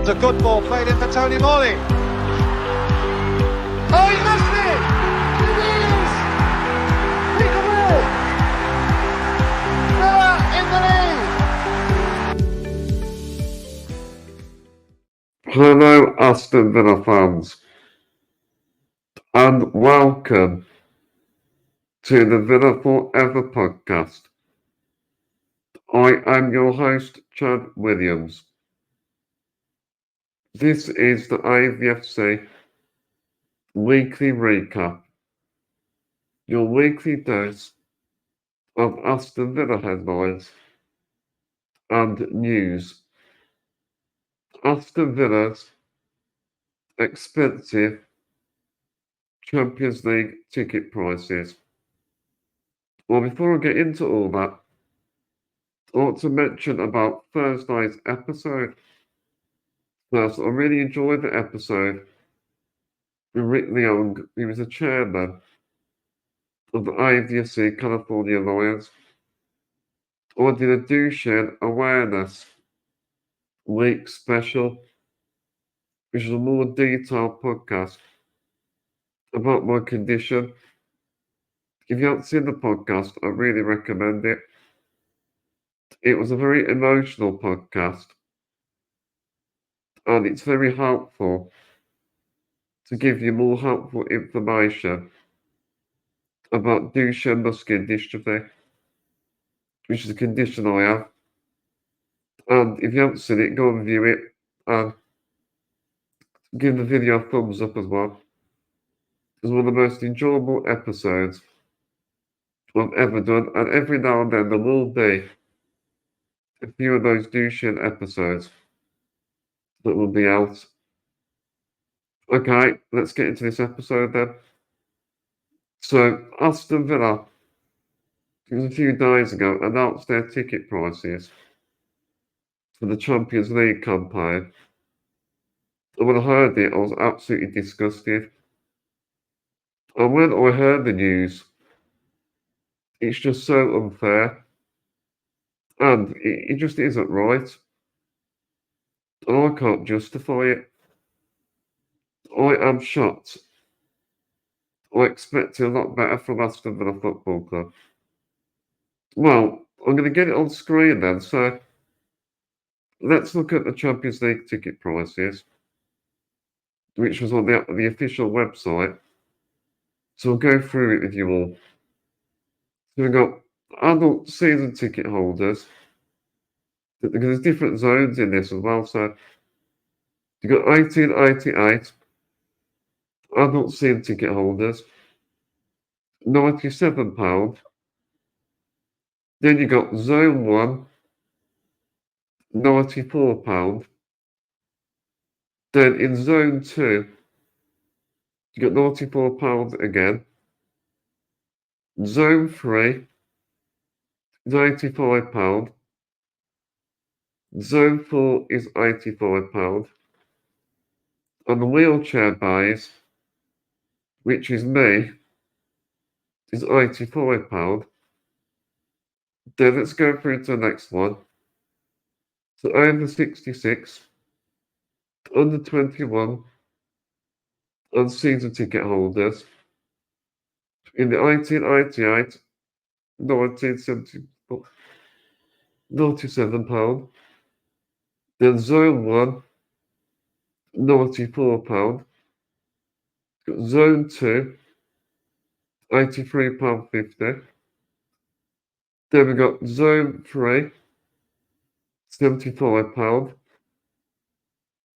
It's a good ball played in for Tony Morley. Oh, he missed it! It is! Peekaboo! Villa in the lead! Hello, Aston Villa fans, and welcome to the Villa Forever podcast. I am your host, Chad Williams. This is the Avfc weekly recap, your weekly dose of Aston Villa headlines and news. Aston Villa's expensive Champions League ticket prices. Well, before I get into all that, I want to mention about Thursday's episode. First, I really enjoyed the episode with Rick Leong. He was the chairman of the AVFC California Alliance. I did a Duchenne Awareness Week special, which is a more detailed podcast about my condition. If you haven't seen the podcast, I really recommend it. It was a very emotional podcast, and it's very helpful to give you more helpful information about Duchenne muscular dystrophy, which is a condition I have. And if you haven't seen it, go and view it and give the video a thumbs up as well. It's one of the most enjoyable episodes I've ever done, and every now and then there will be a few of those Duchenne episodes that will be out. Okay, let's get into this episode then. So, Aston Villa, it was a few days ago, announced their ticket prices for the Champions League campaign. And when I heard it, I was absolutely disgusted. And when I heard the news, it's just so unfair. And it just isn't right. And I can't justify it. I am shocked. I expected a lot better from Aston Villa Football Club. Well, I'm going to get it on screen then. So let's look at the Champions League ticket prices, which was on the official website. So I'll go through it with you all. So we've got adult season ticket holders, because there's different zones in this as well. So you've got 1888 adult season ticket holders, £97. Then you got Zone 1, £94. Then in Zone 2, you got £94 again. Zone 3, £95. Zone 4 is £85. And the wheelchair bays, which is me, is £85. Then let's go through to the next one. So over 66, under 21, and season ticket holders. In the 1888, 1974, £97. Then Zone 1, £94. Zone 2, £83.50. Then we got Zone 3, £75.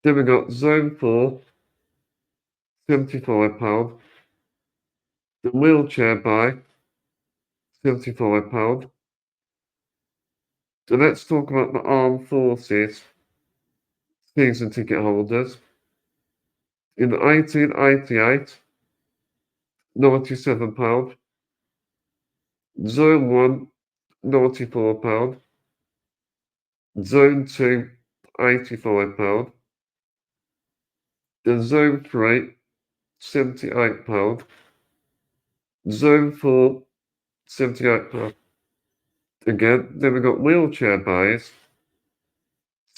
Then we got Zone 4, £75. The wheelchair bay, £75. So let's talk about the armed forces season ticket holders. In 1888, £97. Zone 1, £94. Zone 2, £85. Then Zone 3, £78. Zone 4, £78. Again, then we got wheelchair bays,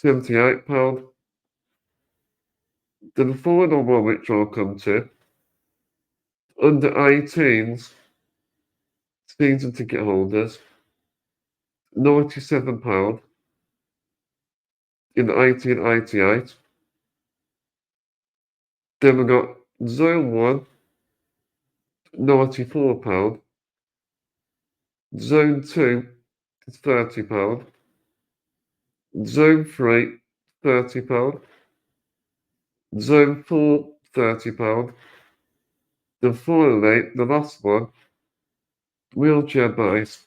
£78. Then the final one, which I'll come to, under 18s season ticket holders, £97 in 1888. Then we got Zone 1, £94. Zone 2 is £30. Zone 3, £30. Zone 4, £30. Then finally, the last one, wheelchair base,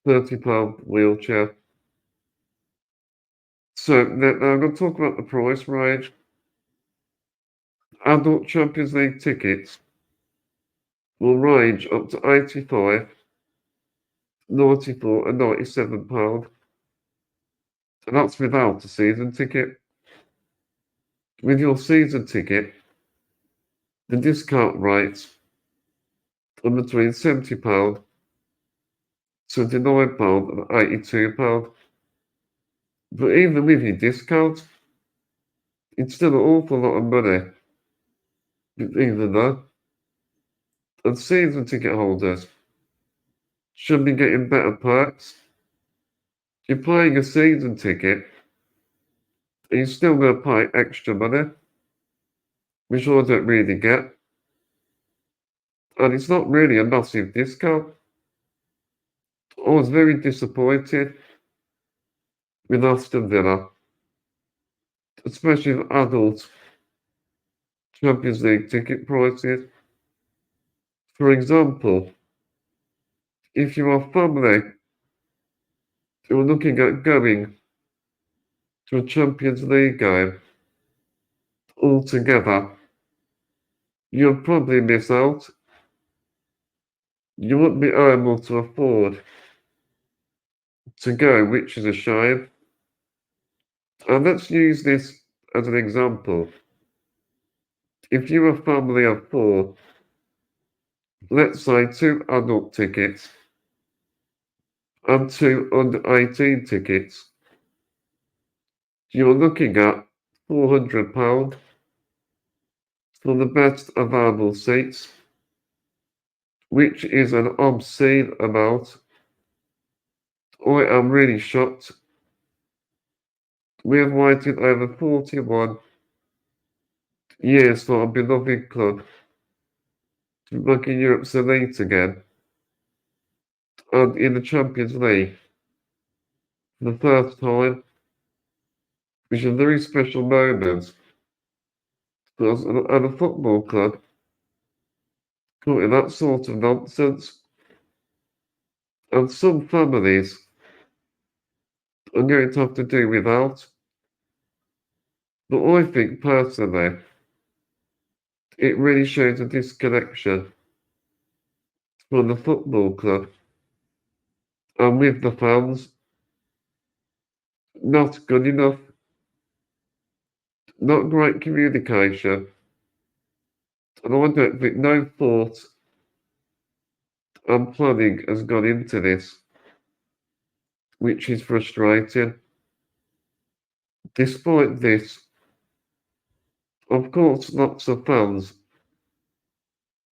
£30 wheelchair. So now I'm going to talk about the price range. Adult Champions League tickets will range up to 85, 94 and £97. And that's without a season ticket. With your season ticket, the discount rates are between £70, £79 and £82. But even with your discount, it's still an awful lot of money. Even though, and season ticket holders should be getting better perks. You're paying a season ticket, and you're still going to pay extra money, which I don't really get. And it's not really a massive discount. I was very disappointed with Aston Villa, especially with adult Champions League ticket prices. For example, if you are family who are looking at going to a Champions League game altogether, you'll probably miss out. You wouldn't be able to afford to go, which is a shame. And let's use this as an example. If you're a family of 4, let's say 2 adult tickets and 2 under 18 tickets, you're looking at £400 for the best available seats, which is an obscene amount. I am really shocked. We have waited over 41 years for our beloved club to be back in Europe's elite again, and in the Champions League for the first time, which is a very special moment for us and a football club caught in that sort of nonsense. And some families are going to have to do without. But I think personally, it really shows a disconnection from the football club and with the fans. Not good enough, not great communication, and I don't think no thought and planning has gone into this, which is frustrating. Despite this, of course, lots of fans,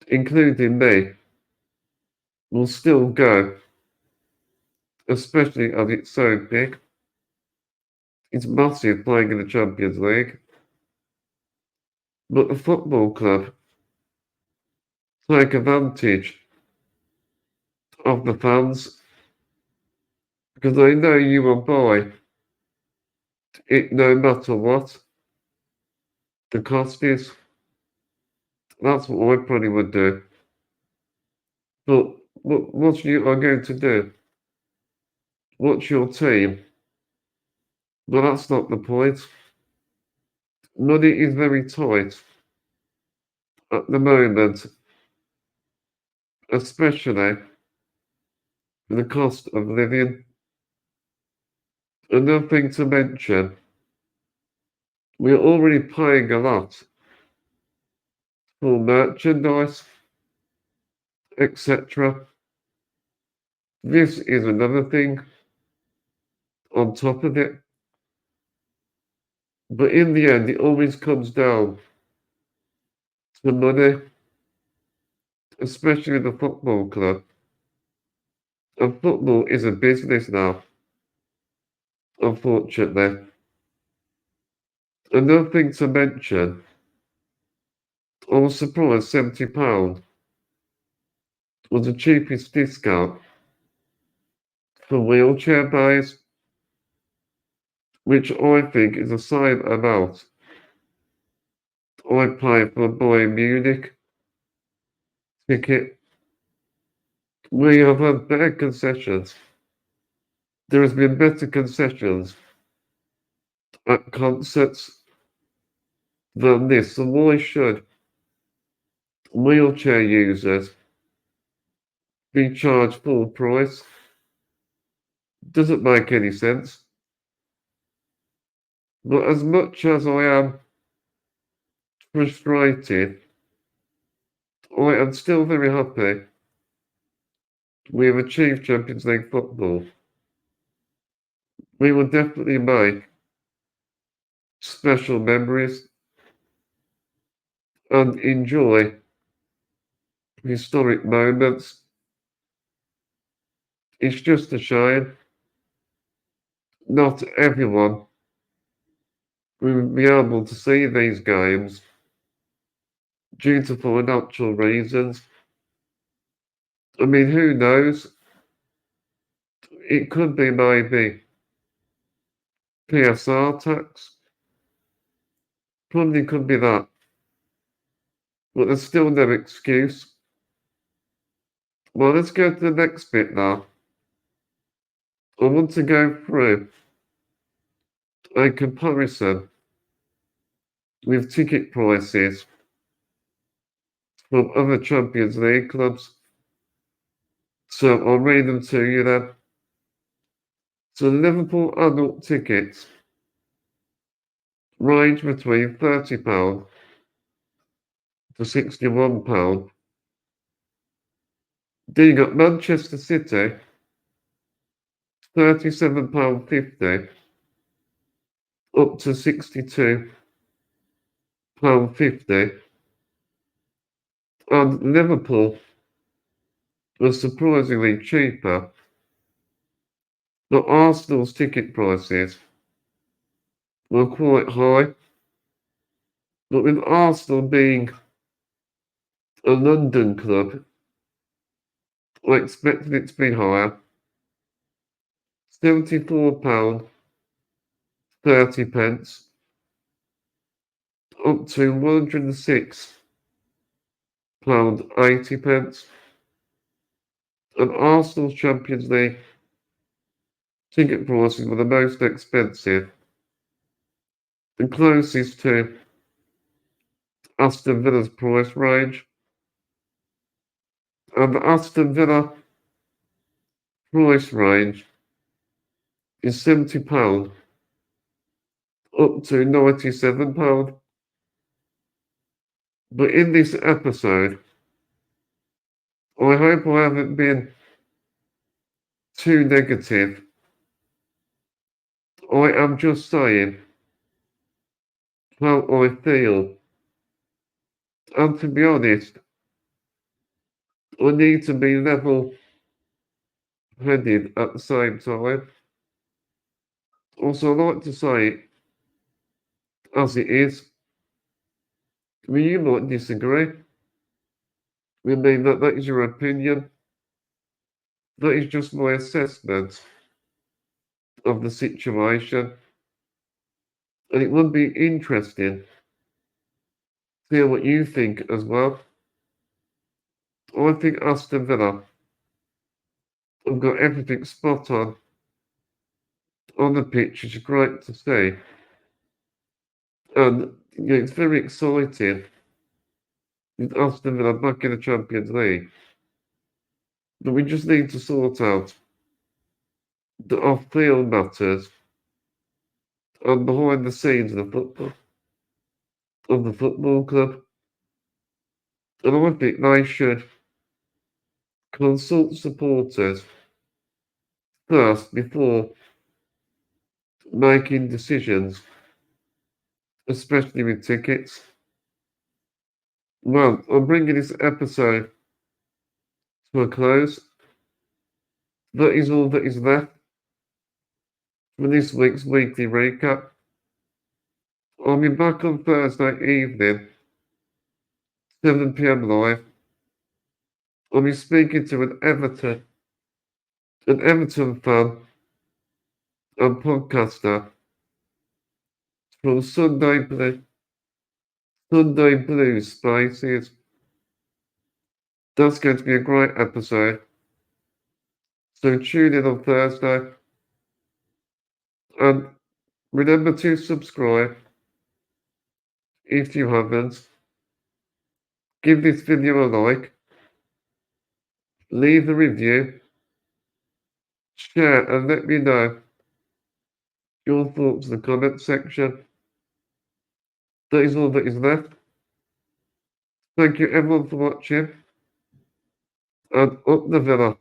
including me, will still go, especially as it's so big. It's massive playing in the Champions League. But the football club take advantage of the fans because they know you will buy it no matter what the cost is. That's what I probably would do. But what you are going to do? What's your team? Well, that's not the point. Money is very tight at the moment, especially with the cost of living. Another thing to mention, we're already paying a lot for merchandise, etc. This is another thing on top of it. But in the end, it always comes down to money, especially the football club. And football is a business now, unfortunately. Another thing to mention, I was surprised £70 was the cheapest discount for wheelchair buys, which I think is a sign amount. I paid for a Bayern Munich ticket. We have had better concessions. There has been better concessions at concerts than this. So why should wheelchair users be charged full price? Doesn't make any sense. But as much as I am frustrated, I am still very happy we have achieved Champions League football. We will definitely make special memories and enjoy historic moments. It's just a shame not everyone will be able to see these games due to financial reasons. I mean, who knows? It could be maybe PSR tax. Probably could be that. But there's still no excuse. Well, let's go to the next bit now. I want to go through a comparison with ticket prices from other Champions League clubs. So I'll read them to you then. So Liverpool adult tickets range between £30 to £61. Then you got Manchester City, £37.50 up to £62.50. And Liverpool was surprisingly cheaper. But Arsenal's ticket prices were quite high. But with Arsenal being a London club, I expected it to be higher. £74.30 up to £106.80. And Arsenal's Champions League ticket prices were the most expensive, the closest to Aston Villa's price range. And the Aston Villa price range is £70 up to £97. But in this episode, I hope I haven't been too negative. I am just saying how I feel. And to be honest, I need to be level-headed at the same time. Also, I like to say it as it is. I mean, you might disagree. I mean, that is your opinion. That is just my assessment of the situation. And it would be interesting to hear what you think as well. I think Aston Villa have got everything spot on the pitch, which is great to see. And it's very exciting with Aston Villa back in the Champions League. But we just need to sort out the off-field matters and behind the scenes of the football club. And I think they should consult supporters first before making decisions especially with tickets. Well, I'm bringing this episode to a close. That is all that is left for this week's weekly recap. I'll be back on Thursday evening, 7 p.m. live. I'll be speaking to an Everton fan and podcaster from Sunday Blues Spaces. That's going to be a great episode. So tune in on Thursday. And remember to subscribe if you haven't. Give this video a like. Leave a review. Share and let me know your thoughts in the comment section. That is all that is left. Thank you everyone for watching. And up the Villa.